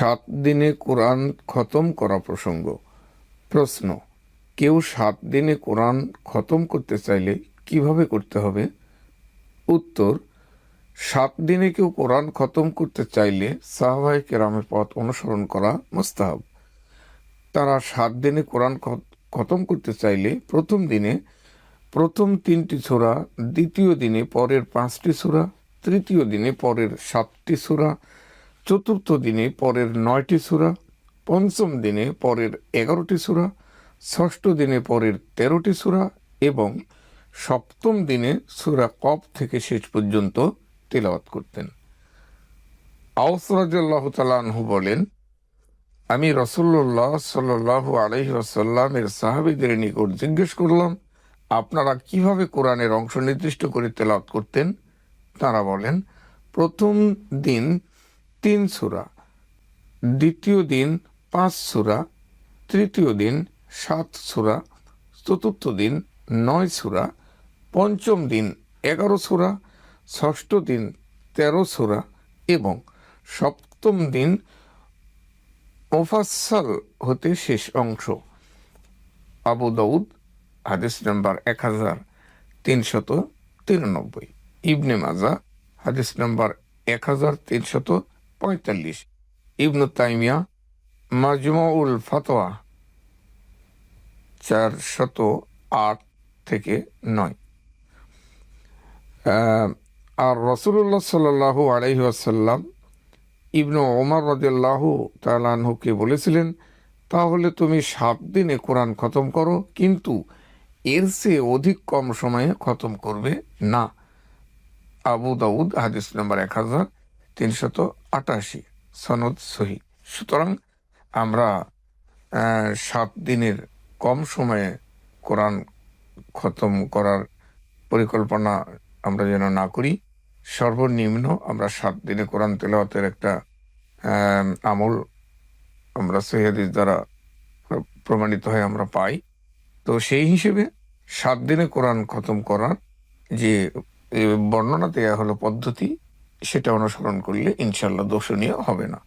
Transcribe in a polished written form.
7 দিনে কোরআন খতম করা প্রসঙ্গ। প্রশ্ন: কেউ 7 দিনে কোরআন খতম করতে চাইলে কিভাবে করতে হবে? উত্তর: 7 দিনে কেউ কোরআন খতম করতে চাইলে সাহাবায়ে কেরামের পথ অনুসরণ করা মুস্তাহাব। তারা 7 দিনে কোরআন খতম করতে চাইলে প্রথম দিনে প্রথম 3টি সূরা, দ্বিতীয় দিনে পরের 5টি সূরা, তৃতীয় দিনে পরের 7টি সূরা, চতুর্থ দিনে পরের 9টি সূরা, পঞ্চম দিনে পরের 11টি সূরা, ষষ্ঠ দিনে পরের 13টি সূরা এবং সপ্তম দিনে সূরা কফ থেকে শেষ পর্যন্ত তিলাওয়াত করতেন। আওস রাদিয়াল্লাহু তাআলা আনহু বলেন, আমি রাসূলুল্লাহ সাল্লাল্লাহু আলাইহি ওয়াসাল্লামের সাহাবীদের নিকট জিজ্ঞেস করলাম, আপনারা কিভাবে কোরআনের অংশ নির্দিষ্ট করে তেলাওয়াত করতেন? তারা বলেন, প্রথম দিন 3 সূরা, দ্বিতীয় দিন 5 সূরা, তৃতীয় দিন 7 সূরা, চতুর্থ দিন 9 সূরা, পঞ্চম দিন 11 সূরা, ষষ্ঠ দিন 13 সূরা এবং সপ্তম দিন মুফাসসাল হতে শেষ অংশ। আবু দাউদ হাদিস নাম্বার 1393, ইবনে মাজাহ হাদিস নাম্বার 1345, ইবনে তাইমিয়া মাজমুউল ফাতওয়া 408 থেকে 9। আর রাসূলুল্লাহ সাল্লাল্লাহু আলাইহি ওয়াসাল্লাম ইবনে ওমর রাদিয়াল্লাহু তাআলা আনহুকে বলেছিলেন, তাহলে তুমি 7 দিনে কোরআন খতম করো, কিন্তু এর চেয়ে অধিক কম সময়ে খতম করবে না। আবু দাউদ হাদিস নাম্বার 1388, সনদ সহিহ। সুতরাং আমরা 7 দিনের কম সময়ে কোরআন খতম করার পরিকল্পনা আমরা যেন না করি। সর্বনিম্ন আমরা 7 দিনে কোরআন তেলাওয়াতের একটা আমল আমরা সহিহ হাদিস দ্বারা প্রমাণিত হয় আমরা পাই। তো সেই হিসেবে 7 দিনে কোরআন খতম করার যে বর্ণনা দেওয়া হলো পদ্ধতি, সেটা অনুসরণ করলে ইনশাআল্লাহ দোষণীয় হবে না।